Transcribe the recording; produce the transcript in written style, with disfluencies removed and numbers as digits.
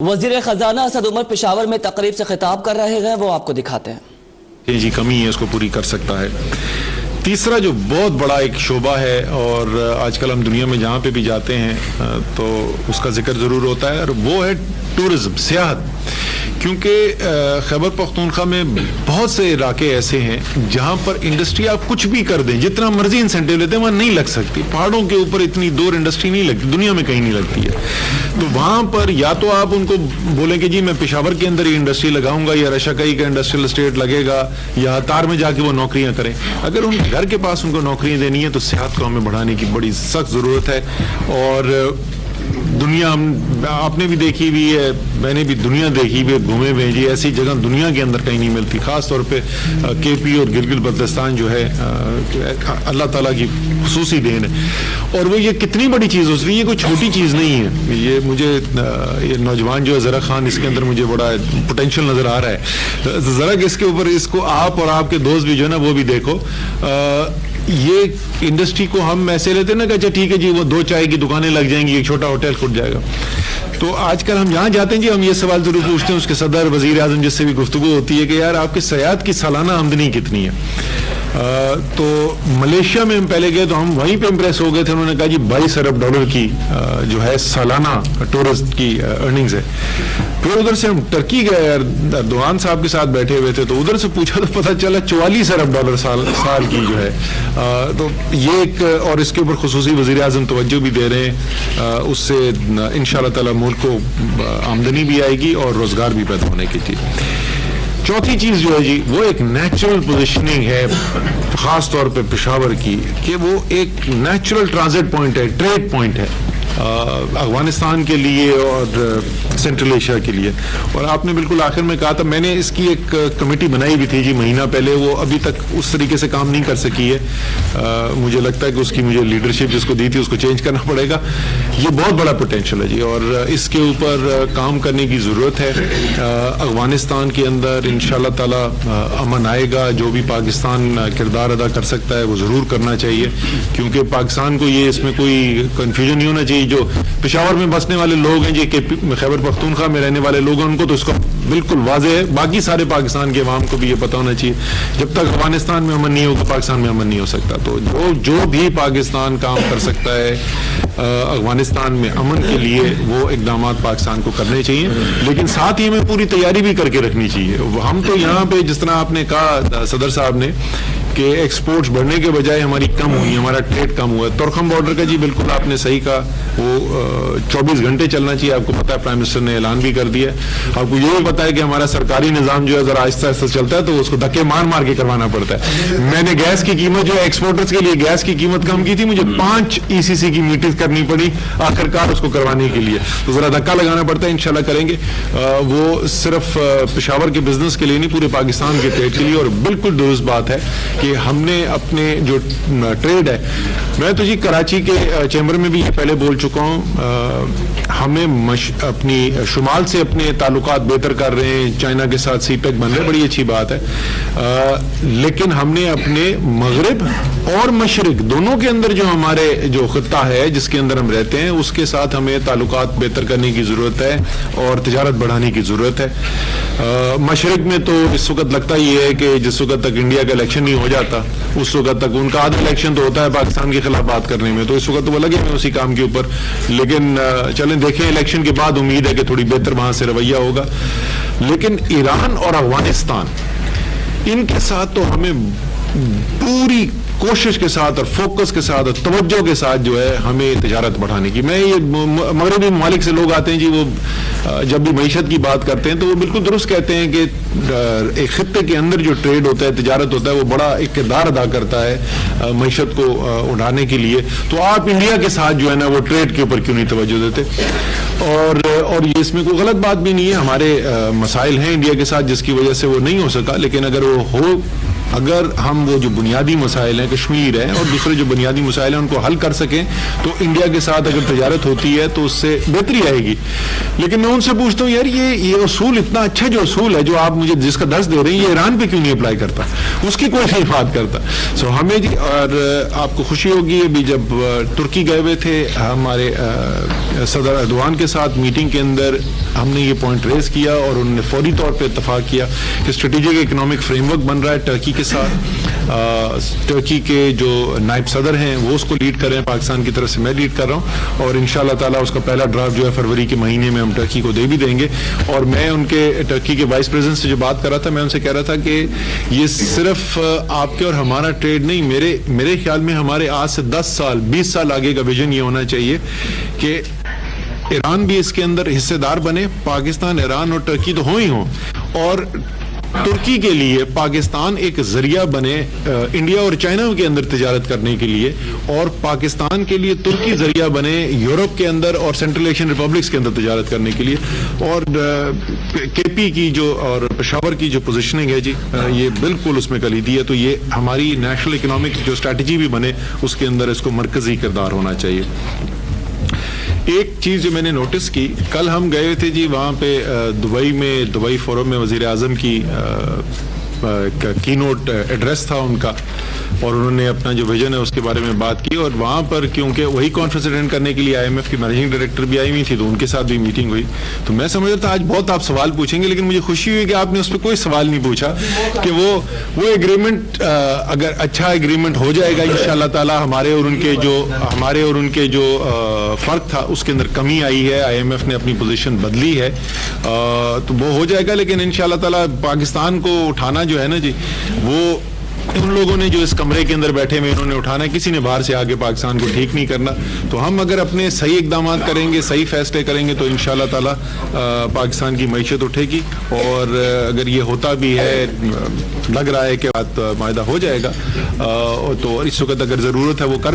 وزیر خزانہ اسد عمر پشاور میں تقریب سے خطاب کر رہے ہیں، وہ آپ کو دکھاتے ہیں۔ جی کمی ہے اس کو پوری کر سکتا ہے۔ تیسرا جو بہت بڑا ایک شعبہ ہے اور آج کل ہم دنیا میں جہاں پہ بھی جاتے ہیں تو اس کا ذکر ضرور ہوتا ہے، اور وہ ہے ٹورزم، سیاحت۔ کیونکہ خیبر پختونخوا میں بہت سے علاقے ایسے ہیں جہاں پر انڈسٹری آپ کچھ بھی کر دیں، جتنا مرضی انسینٹیو لیتے ہیں وہاں نہیں لگ سکتی۔ پہاڑوں کے اوپر اتنی دور انڈسٹری نہیں لگتی، دنیا میں کہیں نہیں لگتی ہے۔ تو وہاں پر یا تو آپ ان کو بولیں کہ جی میں پشاور کے اندر یہ انڈسٹری لگاؤں گا، یا رشاکئی کا انڈسٹریل اسٹیٹ لگے گا، یا تار میں جا کے وہ نوکریاں کریں۔ اگر ان گھر کے پاس ان کو نوکریاں دینی ہے تو صحت کو ہمیں بڑھانے کی بڑی سخت ضرورت ہے۔ اور دنیا آپ نے بھی دیکھی ہوئی ہے، میں نے بھی دنیا دیکھی ہوئی، گھومے ہوئے جی، ایسی جگہ دنیا کے اندر کہیں نہیں ملتی۔ خاص طور پہ کے پی اور گلگت بلتستان جو ہے اللہ تعالیٰ کی خصوصی دین ہے، اور وہ یہ کتنی بڑی چیز ہو سکتی ہے، یہ کوئی چھوٹی چیز نہیں ہے۔ یہ مجھے یہ نوجوان جو ہے زرا خان، اس کے اندر مجھے بڑا پوٹینشیل نظر آ رہا ہے۔ ذرا اس کے اوپر اس کو آپ اور آپ کے دوست بھی جو ہے نا وہ بھی دیکھو۔ یہ انڈسٹری کو ہم ایسے لیتے ہیں نا کہ اچھا ٹھیک ہے جی وہ 2 چائے کی دکانیں لگ جائیں گی، ایک چھوٹا ہوٹل کھل جائے گا۔ تو آج کل ہم جہاں جاتے ہیں جی ہم یہ سوال ضرور پوچھتے ہیں اس کے صدر، وزیر اعظم جس سے بھی گفتگو ہوتی ہے کہ یار آپ کے سیاحت کی سالانہ آمدنی کتنی ہے؟ تو ملیشیا میں ہم پہلے گئے تو ہم وہیں پہ امپریس ہو گئے تھے۔ انہوں نے کہا جی 22 ارب ڈالر کی جو ہے سالانہ ٹورسٹ کی ارننگز ہے۔ پھر ادھر سے ہم ٹرکی گئے، اردوغان صاحب کے ساتھ بیٹھے ہوئے تھے، تو ادھر سے پوچھا تو پتہ چلا 44 ارب ڈالر سال کی جو ہے۔ تو یہ ایک، اور اس کے اوپر خصوصی وزیر اعظم توجہ بھی دے رہے ہیں، اس سے انشاءاللہ تعالی ملک کو آمدنی بھی آئے گی اور روزگار بھی پیدا ہونے کی چیز۔ چوتھی چیز جو ہے جی وہ ایک نیچرل پوزیشننگ ہے، خاص طور پہ پشاور کی، کہ وہ ایک نیچرل ٹرانزٹ پوائنٹ ہے، ٹریڈ پوائنٹ ہے افغانستان کے لیے اور سینٹرل ایشیا کے لیے۔ اور آپ نے بالکل آخر میں کہا تھا، میں نے اس کی ایک کمیٹی بنائی بھی تھی جی مہینہ پہلے، وہ ابھی تک اس طریقے سے کام نہیں کر سکی ہے۔ مجھے لگتا ہے کہ اس کی مجھے لیڈرشپ جس کو دی تھی اس کو چینج کرنا پڑے گا۔ یہ بہت بڑا پوٹینشیل ہے جی، اور اس کے اوپر کام کرنے کی ضرورت ہے۔ افغانستان کے اندر انشاءاللہ تعالی امن آئے گا۔ جو بھی پاکستان کردار ادا کر سکتا ہے وہ ضرور کرنا چاہیے، کیونکہ پاکستان کو یہ اس میں کوئی کنفیوژن نہیں ہونا چاہیے۔ جو پشاور میں بسنے والے لوگ ہیں جی، کہ خیبر پختونخوا میں رہنے والے لوگ ہیں، ان کو تو اس کو بالکل واضح ہے، باقی سارے پاکستان کے عوام کو بھی یہ پتہ ہونا چاہیے جب تک افغانستان میں امن نہیں ہوگا پاکستان میں امن نہیں ہو سکتا۔ تو جو بھی پاکستان کام کر سکتا ہے افغانستان میں امن کے لیے، وہ اقدامات پاکستان کو کرنے چاہیے، لیکن ساتھ ہی ہمیں پوری تیاری بھی کر کے رکھنی چاہیے۔ ہم تو یہاں پہ جس طرح آپ نے کہا صدر صاحب نے کہ ایکسپورٹس بڑھنے کے بجائے ہماری کم ہوئی، ہمارا ٹریڈ کم ہوا ہے۔ تورخم بارڈر کا جی بالکل آپ نے صحیح کہا، وہ 24 گھنٹے چلنا چاہیے۔ آپ کو پتا ہے پرائم منسٹر نے اعلان بھی کر دیا ہے۔ آپ کو یہ بھی پتا ہے کہ ہمارا سرکاری نظام جو ہے ذرا آہستہ آہستہ چلتا ہے، تو اس کو دھکے مار کے کروانا پڑتا ہے۔ میں نے گیس کی قیمت جو ہے ایکسپورٹرز کے لیے گیس کی قیمت کم کی تھی، مجھے 5 ECC کی میٹنگ کرنی پڑی آخرکار اس کو کروانے کے لیے، تو ذرا دھکا لگانا پڑتا ہے۔ انشاءاللہ کریں گے۔ وہ صرف پشاور کے بزنس کے لیے نہیں، پورے پاکستان کے ٹریڈ کے لیے۔ اور بالکل درست بات ہے کہ ہم نے اپنے جو ٹریڈ ہے، میں تو جی کراچی کے چیمبر میں بھی یہ پہلے بول چکا ہوں، ہمیں اپنی شمال سے اپنے تعلقات بہتر کر رہے ہیں، چائنا کے ساتھ سی پیک بن رہے ہیں، بڑی اچھی بات ہے، لیکن ہم نے اپنے مغرب اور مشرق دونوں کے اندر جو ہمارے جو خطہ ہے جس کے اندر ہم رہتے ہیں، اس کے ساتھ ہمیں تعلقات بہتر کرنے کی ضرورت ہے اور تجارت بڑھانے کی ضرورت ہے۔ مشرق میں تو اس وقت لگتا ہی ہے کہ جس وقت تک انڈیا کا الیکشن نہیں ہو جاتا اس وقت تک ان کا آدھا الیکشن تو ہوتا ہے پاکستان کے خلاف بات کرنے میں، تو اس وقت وہ لگے ہیں اسی کام کے اوپر۔ لیکن چلیں دیکھیں الیکشن کے بعد امید ہے کہ تھوڑی بہتر وہاں سے رویہ ہوگا۔ لیکن ایران اور افغانستان، ان کے ساتھ تو ہمیں پوری کوشش کے ساتھ اور فوکس کے ساتھ اور توجہ کے ساتھ جو ہے ہمیں تجارت بڑھانے کی۔ میں یہ مغربی ممالک سے لوگ آتے ہیں جی، وہ جب بھی معیشت کی بات کرتے ہیں تو وہ بالکل درست کہتے ہیں کہ ایک خطے کے اندر جو ٹریڈ ہوتا ہے، تجارت ہوتا ہے، وہ بڑا ایک کردار ادا کرتا ہے معیشت کو اڑانے کے لیے۔ تو آپ انڈیا کے ساتھ جو ہے نا وہ ٹریڈ کے اوپر کیوں نہیں توجہ دیتے؟ اور یہ اس میں کوئی غلط بات بھی نہیں ہے، ہمارے مسائل ہیں انڈیا کے ساتھ جس کی وجہ سے وہ نہیں ہو سکا، لیکن اگر وہ ہو اگر ہم وہ جو بنیادی مسائل ہیں کشمیر ہیں اور دوسرے جو بنیادی مسائل ہیں ان کو حل کر سکیں تو انڈیا کے ساتھ اگر تجارت ہوتی ہے تو اس سے بہتری آئے گی. لیکن میں ان سے پوچھتا ہوں یار یہ اصول اتنا اچھا جو اصول ہے جو آپ مجھے جس کا درس دے رہے ہیں یہ ایران پہ کیوں نہیں اپلائی کرتا, اس کی کوئی نہیں بات کرتا. سو ہمیں جی, اور آپ کو خوشی ہوگی ابھی جب ترکی گئے ہوئے تھے ہمارے صدر ایردوان کے ساتھ میٹنگ کے اندر ہم نے یہ پوائنٹ ریز کیا اور انہوں نے فوری طور پہ اتفاق کیا کہ اسٹریٹجک اکنامک فریم ورک بن رہا ہے ٹرکی کے ساتھ. ٹرکی کے جو نائب صدر ہیں وہ اس کو لیڈ کر رہے ہیں, پاکستان کی طرف سے میں لیڈ کر رہا ہوں, اور انشاءاللہ تعالیٰ اس کا پہلا ڈرافٹ جو ہے فروری کے مہینے میں ہم ٹرکی کو دے بھی دیں گے. اور میں ان کے ٹرکی کے وائس پریزیڈنٹ سے جو بات کر رہا تھا میں ان سے کہہ رہا تھا کہ یہ صرف آپ کے اور ہمارا ٹریڈ نہیں, میرے خیال میں ہمارے آج سے 10 سال 20 سال آگے کا ویژن یہ ہونا چاہیے کہ ایران بھی اس کے اندر حصے دار بنے, پاکستان ایران اور ٹرکی تو ہوں ہی ہوں, اور ترکی کے لیے پاکستان ایک ذریعہ بنے انڈیا اور چائنا کے اندر تجارت کرنے کے لیے, اور پاکستان کے لیے ترکی ذریعہ بنے یورپ کے اندر اور سینٹرل ایشین ریپبلکس کے اندر تجارت کرنے کے لیے. اور کے پی کی جو اور پشاور کی جو پوزیشننگ ہے جی یہ بالکل اس میں کلیدی ہے. تو یہ ہماری نیشنل اکنامک جو اسٹریٹجی بھی بنے اس کے اندر اس کو مرکزی کردار ہونا چاہیے. ایک چیز جو میں نے نوٹس کی, کل ہم گئے تھے جی وہاں پہ دبئی فورم میں وزیر اعظم کی نوٹ ایڈریس تھا ان کا, اور انہوں نے اپنا جو ویژن ہے اس کے بارے میں بات کی, اور وہاں پر کیونکہ وہی کانفرنس اٹینڈ کرنے کے لیے IMF کی مینیجنگ ڈائریکٹر بھی آئی ہوئی تھی تو ان کے ساتھ بھی میٹنگ ہوئی. تو میں سمجھ رہا تھا آج بہت آپ سوال پوچھیں گے, لیکن مجھے خوشی ہوئی کہ آپ نے اس پہ کوئی سوال نہیں پوچھا کہ وہ ایگریمنٹ اگر اچھا ایگریمنٹ ہو جائے گا انشاءاللہ تعالی, ہمارے اور ان کے جو فرق تھا اس کے اندر کمی آئی ہے, IMF نے اپنی پوزیشن بدلی ہے تو وہ ہو جائے گا. لیکن انشاءاللہ تعالی پاکستان کو اٹھانا جو ہے نا جی وہ ان لوگوں نے جو اس کمرے کے اندر بیٹھے ہوئے انہوں نے اٹھانا ہے, کسی نے باہر سے آگے پاکستان کو ٹھیک نہیں کرنا. تو ہم اگر اپنے صحیح اقدامات کریں گے, صحیح فیصلے کریں گے تو انشاءاللہ تعالی پاکستان کی معیشت اٹھے گی. اور اگر یہ ہوتا بھی ہے, لگ رہا ہے کہ بات معاہدہ ہو جائے گا, تو اس وقت اگر ضرورت ہے وہ کر